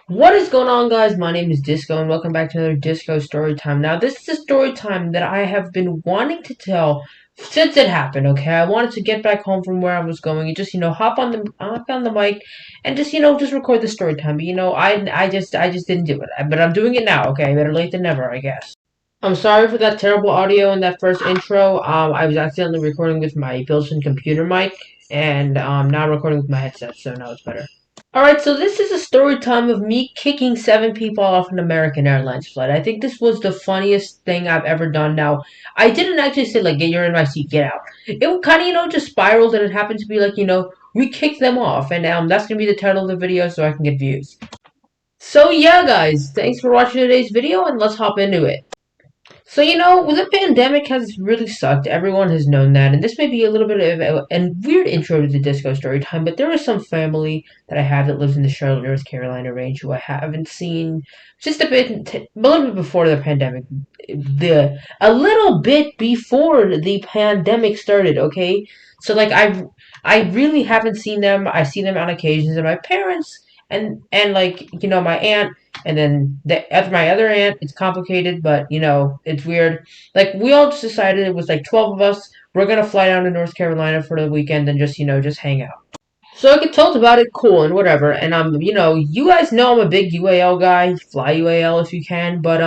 What is going on, guys? My name is Disco, and welcome back to another Disco story time. Now, this is a story time that I have been wanting to tell since it happened. Okay, I wanted to get back home from where I was going and just hop on the mic and just record the story time. But I just didn't do it. But I'm doing it now. Okay, better late than never, I guess. I'm sorry for that terrible audio in that first intro. I was accidentally recording with my built-in computer mic, and now I'm recording with my headset, so now it's better. Alright, so this is a story time of me kicking 7 people off an American Airlines flight. I think this was the funniest thing I've ever done. Now, I didn't actually say, like, you're in my seat, get out. It kind of, just spiraled, and it happened to be like, we kicked them off, and that's going to be the title of the video so I can get views. So, yeah, guys, thanks for watching today's video, and let's hop into it. So, the pandemic has really sucked. Everyone has known that. And this may be a little bit of a weird intro to the disco story time, but there is some family that I have that lives in the Charlotte, North Carolina range who I haven't seen just a little bit before the pandemic. A little bit before the pandemic started, okay? So, like, I really haven't seen them. I see them on occasions, and my parents and like, my aunt and then my other aunt, it's complicated, but it's weird. Like we all just decided it was like 12 of us. We're gonna fly down to North Carolina for the weekend and just hang out. So I get told about it, cool and whatever. And you guys know I'm a big UAL guy. Fly UAL if you can, but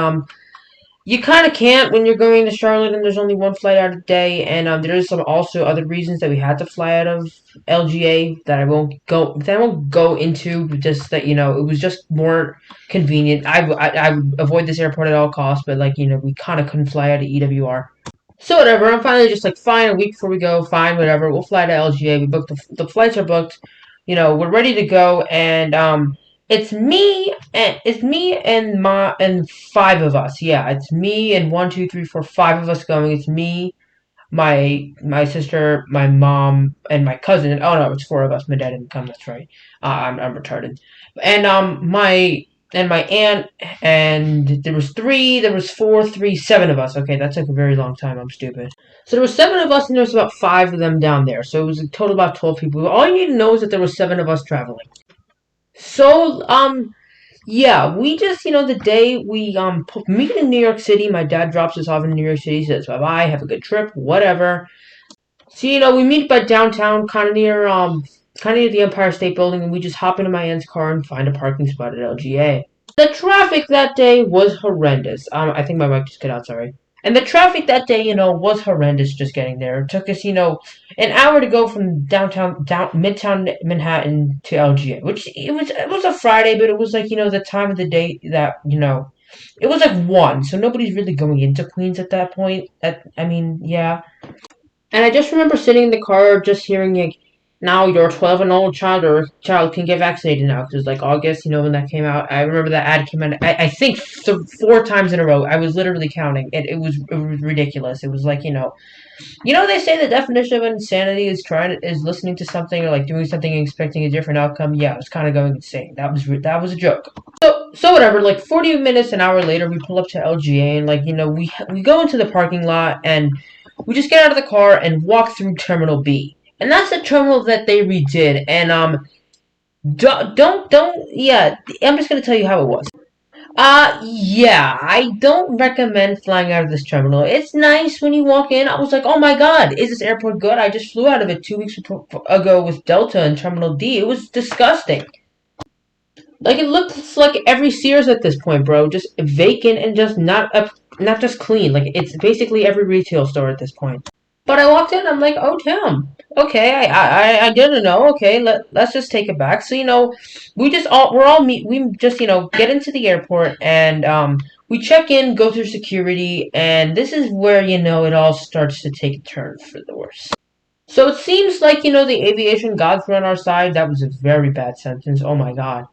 you kind of can't when you're going to Charlotte and there's only one flight out a day, and there's some also other reasons that we had to fly out of LGA that I won't go into. Just that it was just more convenient. I would avoid this airport at all costs, but like we kind of couldn't fly out of EWR. So whatever. I'm finally just like fine. A week before we go, fine, whatever. We'll fly to LGA. We booked the flights are booked. We're ready to go, and it's me and 5 of us. Yeah, it's me and one, two, three, four, 5 of us going. It's me, my sister, my mom, and my cousin. Oh no, it's 4 of us. My dad didn't come. That's right. I'm retarded. And my aunt, and there was three. There was four, three, 7 of us. Okay, that took a very long time. I'm stupid. So there was 7 of us, and there was about 5 of them down there. So it was a total about 12 people. All you need to know is that there was 7 of us traveling. So yeah, we just, the day we meet in New York City. My dad drops us off in New York City, says bye bye, have a good trip, whatever. So we meet by downtown, kind of near the Empire State Building, and we just hop into my aunt's car and find a parking spot at LGA. The traffic that day was horrendous. I think my mic just cut out. Sorry. And the traffic that day, was horrendous just getting there. It took us, an hour to go from midtown Manhattan to LGA, which it was a Friday, but it was like, the time of the day that, it was like 1, so nobody's really going into Queens at that point. I mean, yeah. And I just remember sitting in the car, just hearing like, now your 12 and old child or child can get vaccinated now because like August, when that came out. I remember that ad came out. I think 4 times in a row. I was literally counting. It was ridiculous. It was like they say the definition of insanity is listening to something or like doing something and expecting a different outcome. Yeah, I was kind of going insane. That was a joke. So whatever. Like 40 minutes, an hour later, we pull up to LGA and like we go into the parking lot and we just get out of the car and walk through Terminal B. And that's the terminal that they redid. And yeah, I'm just gonna tell you how it was. Yeah, I don't recommend flying out of this terminal. It's nice when you walk in. I was like, oh my god, is this airport good? I just flew out of it 2 weeks ago with Delta in Terminal D. It was disgusting. Like it looks like every Sears at this point, bro. Just vacant and just not just clean. Like it's basically every retail store at this point. But I walked in, I'm like, oh damn. Okay, I didn't know. Okay, let's just take it back. So we just get into the airport and we check in, go through security, and this is where it all starts to take a turn for the worse. So it seems like the aviation gods were on our side. That was a very bad sentence. Oh my god.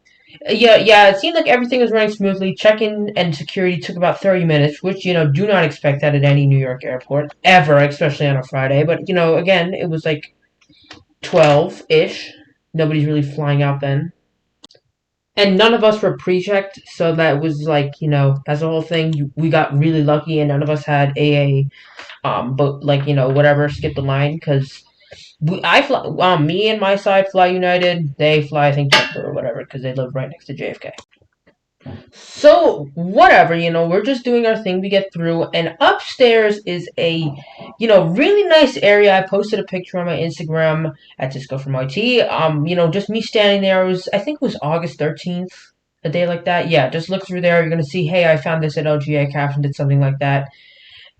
Yeah, it seemed like everything was running smoothly. Check-in and security took about 30 minutes, which, do not expect that at any New York airport, ever, especially on a Friday. But, again, it was like 12-ish. Nobody's really flying out then. And none of us were pre-checked, so that was like, that's the whole thing. We got really lucky, and none of us had AA, but, like, whatever, skip the line, because me and my side fly United. They fly, I think, Delta or whatever, because they live right next to JFK. So, whatever, we're just doing our thing. We get through, and upstairs is a, really nice area. I posted a picture on my Instagram at Disco from IT. Just me standing there. I think it was August 13th, a day like that. Yeah, just look through there. You're gonna see, hey, I found this at LGA. Caption did something like that.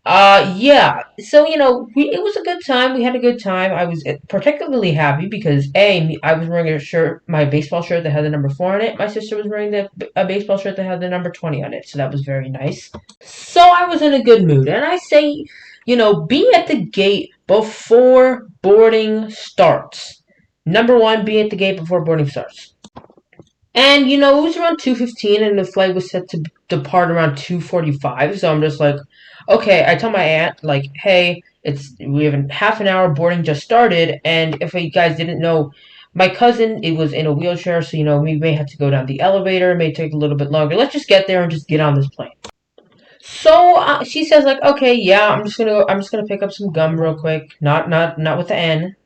Yeah. So, it was a good time. We had a good time. I was particularly happy because I was wearing a shirt, my baseball shirt that had the number 4 on it. My sister was wearing a baseball shirt that had the number 20 on it. So that was very nice. So I was in a good mood, and I say, be at the gate before boarding starts. Number one, be at the gate before boarding starts. And it was around 2:15, and the flight was set to depart around 2:45. So I'm just like, okay. I tell my aunt like, hey, we have a half an hour. Boarding just started, and if you guys didn't know, my cousin it was in a wheelchair, so we may have to go down the elevator. It may take a little bit longer. Let's just get there and just get on this plane. So she says like, okay, yeah, I'm just gonna pick up some gum real quick. Not with the N.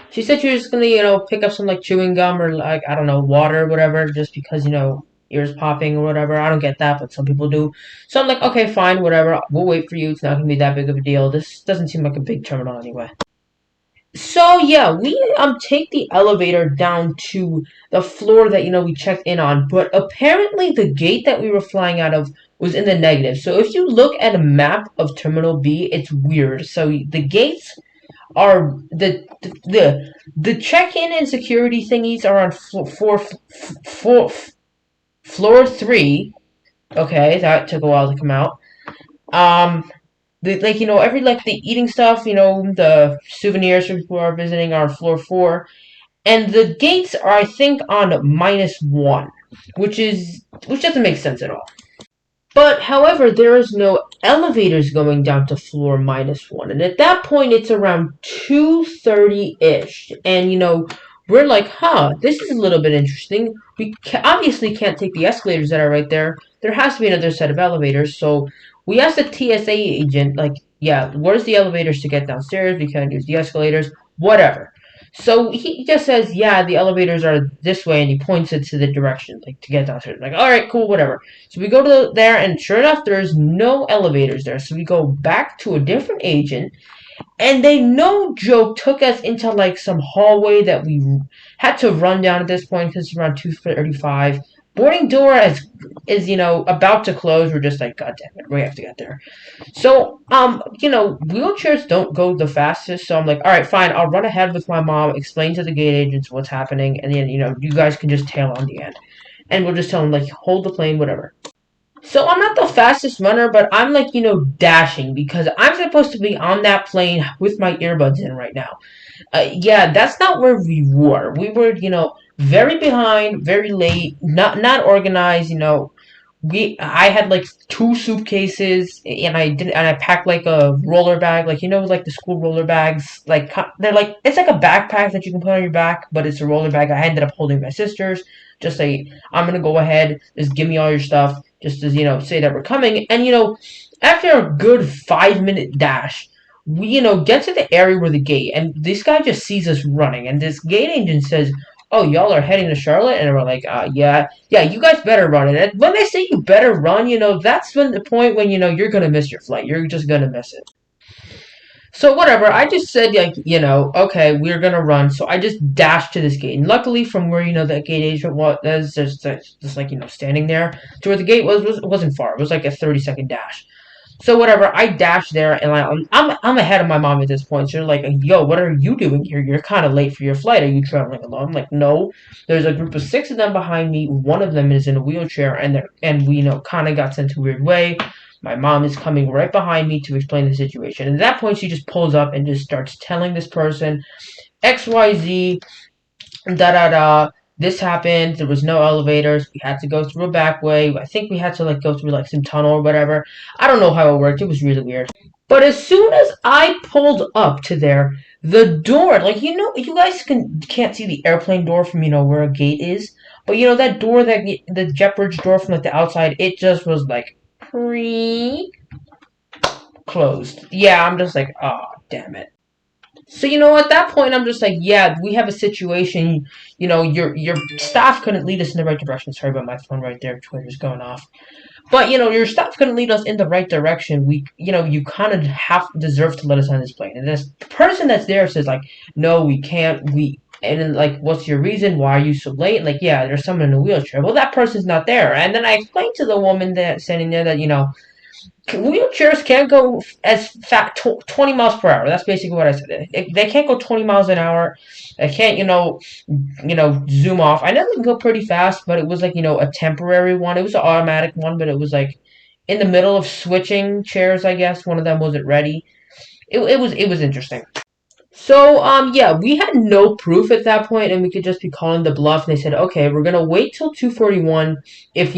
She said she was gonna, pick up some like chewing gum or like I don't know water or whatever, just because ears popping or whatever. I don't get that, but some people do. So I'm like, okay, fine, whatever. We'll wait for you. It's not gonna be that big of a deal. This doesn't seem like a big terminal anyway. So yeah, we take the elevator down to the floor that we checked in on, but apparently the gate that we were flying out of was in the negative. So if you look at a map of Terminal B, it's weird. So the gates are the check-in and security thingies are on floor 3. Okay, that took a while to come out. Every like the eating stuff, the souvenirs for people who are visiting are floor 4, and the gates are I think on -1, which doesn't make sense at all. But, however, there is no elevators going down to floor -1. And at that point, it's around 2:30-ish. And, we're like, huh, this is a little bit interesting. We obviously can't take the escalators that are right there. There has to be another set of elevators. So we asked the TSA agent, like, yeah, where's the elevators to get downstairs? We can't use the escalators. Whatever. So he just says, yeah, the elevators are this way, and he points it to the direction, like, to get downstairs. Like, all right, cool, whatever. So we go to there, and sure enough, there's no elevators there. So we go back to a different agent, and they, no joke, took us into like some hallway that we had to run down at this point because it's around 2:35. Boarding door is about to close. We're just like, God damn it, we have to get there. So wheelchairs don't go the fastest. So I'm like, all right, fine, I'll run ahead with my mom, explain to the gate agents what's happening, and then you guys can just tail on the end, and we'll just tell them like, hold the plane, whatever. So I'm not the fastest runner, but I'm like, dashing because I'm supposed to be on that plane with my earbuds in right now. Yeah, that's not where we were. We were, very behind, very late, not organized. I had like 2 suitcases, and I packed like a roller bag, like like the school roller bags. Like they're like it's like a backpack that you can put on your back, but it's a roller bag. I ended up holding my sister's. Just say I'm gonna go ahead, just give me all your stuff, just as say that we're coming. And after a good 5-minute dash, we get to the area where the gate, and this guy just sees us running, and this gate agent says, "Oh, y'all are heading to Charlotte," and we're like, yeah, yeah, you guys better run it. And when they say you better run, that's when the point when you're gonna miss your flight. You're just gonna miss it. So whatever, I just said like, okay, we're gonna run. So I just dashed to this gate, and luckily from where that gate agent was, just like standing there to where the gate wasn't far. It was like a 30-second dash. So whatever, I dashed there, and I'm ahead of my mom at this point. So they're like, yo, what are you doing here? You're kind of late for your flight. Are you traveling alone? I'm like, no. There's a group of 6 of them behind me. One of them is in a wheelchair, and we kind of got sent a weird way. My mom is coming right behind me to explain the situation. And at that point, she just pulls up and just starts telling this person XYZ, da da da. This happened. There was no elevators. We had to go through a back way. I think we had to like go through like some tunnel or whatever. I don't know how it worked. It was really weird. But as soon as I pulled up to there, the door, like you guys can't see the airplane door from where a gate is, but that door the JetBridge door from like the outside, it just was like closed. Yeah, I'm just like, oh damn it. So at that point, I'm just like, yeah, we have a situation. Your staff couldn't lead us in the right direction. Sorry about my phone right there. Twitter's going off. But your staff couldn't lead us in the right direction. You kind of have deserve to let us on this plane. And this person that's there says like, no, we can't. And then like, what's your reason? Why are you so late? Like, yeah, there's someone in a wheelchair. Well, that person's not there. And then I explained to the woman that's standing there that wheelchairs can't go as fast 20 miles per hour. That's basically what I said. They can't go 20 miles an hour. They can't zoom off. I know they can go pretty fast, but it was like a temporary one. It was an automatic one, but it was like in the middle of switching chairs. I guess one of them wasn't ready. It was interesting. So yeah, we had no proof at that point, and we could just be calling the bluff. And they said, okay, we're gonna wait till 2:41. If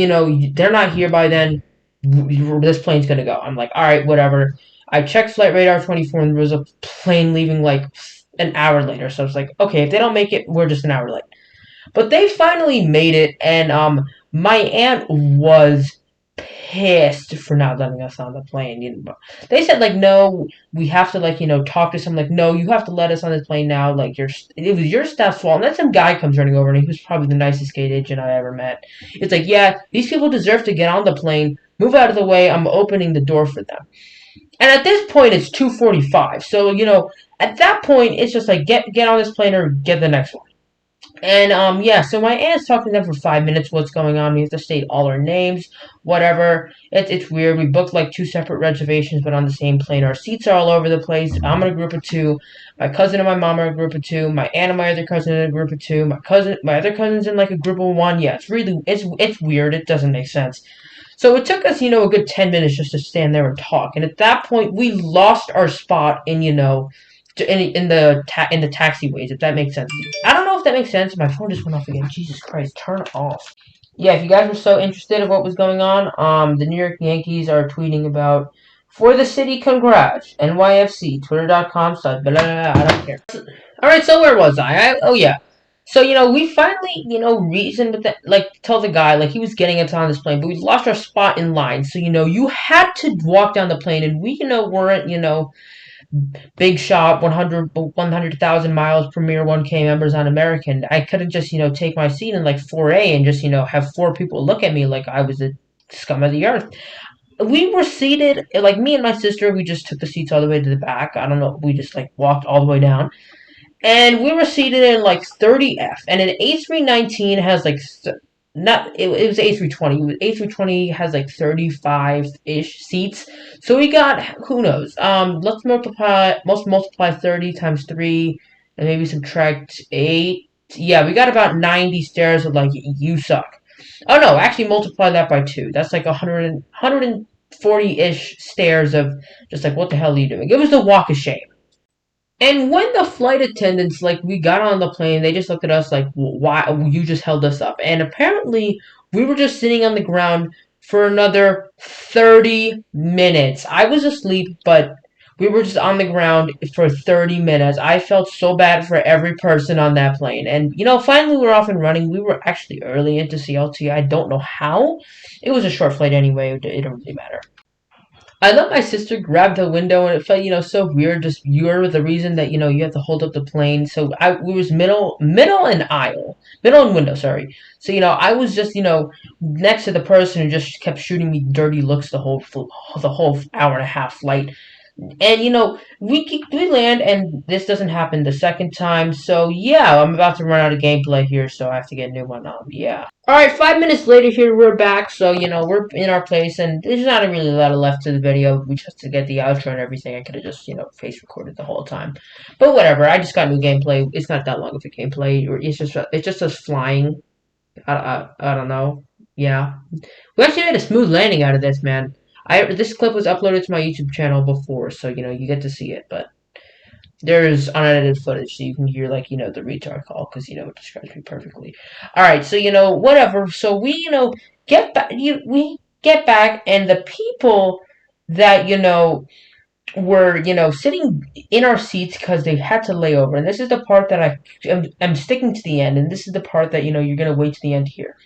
they're not here by then, this plane's gonna go. I'm like, all right, whatever. I checked Flight Radar 24, and there was a plane leaving like an hour later. So I was like, okay, if they don't make it, we're just an hour late. But they finally made it, and my aunt was pissed for not letting us on the plane. They said like, no, we have to like talk to some like, no, you have to let us on this plane now. Like it was your staff's fault. And then some guy comes running over, and he was probably the nicest gate agent I ever met. It's like, yeah, these people deserve to get on the plane. Move out of the way. I'm opening the door for them. And at this point, it's 2:45. So at that point, it's just like get on this plane or get the next one. And yeah, so my aunt's talking to them for 5 minutes. What's going on? We have to state all our names, whatever. It's weird. We booked like two separate reservations, but on the same plane. Our seats are all over the place. I'm in a group of two. My cousin and my mom are in a group of two. My aunt and my other cousin in a group of two. My other cousin's in like a group of one. Yeah, it's weird. It doesn't make sense. So it took us, a good 10 minutes just to stand there and talk. And at that point, we lost our spot in the taxiways, if that makes sense. I don't know if that makes sense. My phone just went off again. Jesus Christ, turn it off. Yeah, if you guys were so interested in what was going on, the New York Yankees are tweeting about for the city, congrats, NYFC, twitter.com, blah, blah, blah, I don't care. Alright, so where was I? Oh, yeah. So, we finally, reasoned with that, like, tell the guy, like, he was getting us on this plane, but we lost our spot in line. So, you had to walk down the plane, and we, weren't, big shot, 100,000 miles, premier 1K members on American. I couldn't just, take my seat in like 4A and just, have four people look at me like I was the scum of the earth. We were seated, like me and my sister, we just took the seats all the way to the back. I don't know, we just like walked all the way down. And we were seated in like 30F. And an A319 has like not it was A320. A320 has like 35-ish seats. So we got who knows. Let's multiply 30 times 3 and maybe subtract 8. Yeah, we got about 90 stairs of like you suck. Oh no, actually multiply that by 2. That's like 140-ish stairs of just like what the hell are you doing? It was the walk of shame. And when the flight attendants, like, we got on the plane, they just looked at us like, why, you just held us up. And apparently, we were just sitting on the ground for another 30 minutes. I was asleep, but we were just on the ground for 30 minutes. I felt so bad for every person on that plane. And, finally we were off and running. We were actually early into CLT. I don't know how. It was a short flight anyway. It didn't really matter. I let my sister grab the window, and it felt, so weird. Just you're the reason that you have to hold up the plane. So we was middle and aisle, middle and window. Sorry. So I was just next to the person who just kept shooting me dirty looks the whole hour and a half flight. And we land, and this doesn't happen the second time. So yeah, I'm about to run out of gameplay here, so I have to get a new one. Yeah. All right, 5 minutes later, here we're back. So we're in our place, and there's not really a lot left to the video. We just to get the outro and everything. I could have just face recorded the whole time, but whatever. I just got new gameplay. It's not that long of a gameplay. It's just us flying. I don't know. Yeah, we actually made a smooth landing out of this, man. This clip was uploaded to my YouTube channel before, so you get to see it, but there's unedited footage, so you can hear like the retard call because it describes me perfectly. All right, so whatever. So we get back. We get back, and the people that were sitting in our seats because they had to lay over, and this is the part that I'm sticking to the end, and this is the part that you're gonna wait to the end here.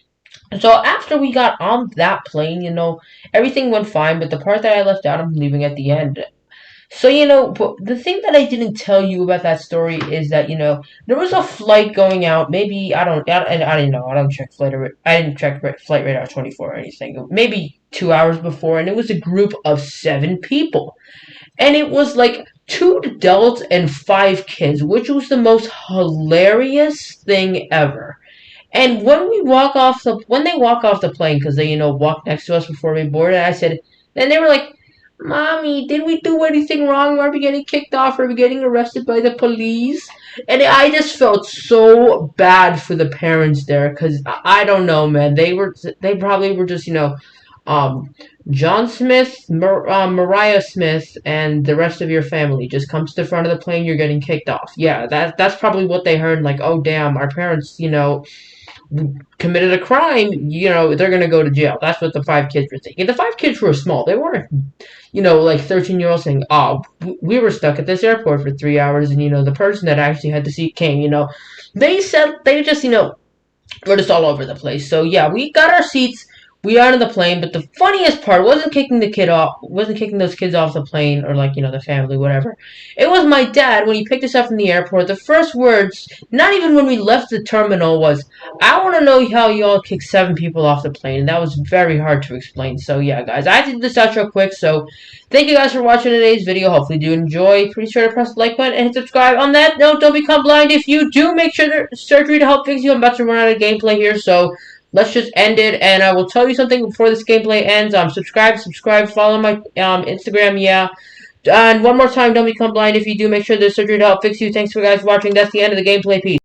So after we got on that plane, everything went fine, but the part that I left out, I'm leaving at the end. So, but the thing that I didn't tell you about that story is that, there was a flight going out. Maybe, I didn't know. I don't check I didn't check flight radar 24 or anything. Maybe 2 hours before, and it was a group of 7 people. And it was like two adults and 5 kids, which was the most hilarious thing ever. And when they walk off the plane, because they, walk next to us before we boarded, I said, then they were like, Mommy, did we do anything wrong? Are we getting kicked off? Are we getting arrested by the police? And I just felt so bad for the parents there, because I don't know, man. They probably were just, um, John Smith, Mariah Smith, and the rest of your family just comes to the front of the plane. You're getting kicked off. Yeah, that's probably what they heard. Like, oh damn, our parents, committed a crime, they're gonna go to jail. That's what the 5 kids were thinking. The 5 kids were small. They weren't, like 13-year-olds saying, "Oh, we were stuck at this airport for 3 hours," and the person that actually had the seat came. They said they just, we're just all over the place. So yeah, we got our seats. We got on the plane, but the funniest part wasn't kicking those kids off the plane or like, the family, whatever. It was my dad when he picked us up from the airport. The first words, not even when we left the terminal, was, "I want to know how y'all kicked 7 people off the plane." And that was very hard to explain. So yeah, guys, I did this outro quick. So thank you guys for watching today's video. Hopefully you do enjoy. Pretty sure to press the like button and hit subscribe. On that note, don't become blind. If you do, make sure there's surgery to help fix you. I'm about to run out of gameplay here, so let's just end it. And I will tell you something before this gameplay ends. Subscribe, follow my Instagram, yeah. And one more time, don't become blind. If you do, make sure there's surgery to help fix you. Thanks for guys watching. That's the end of the gameplay. Peace.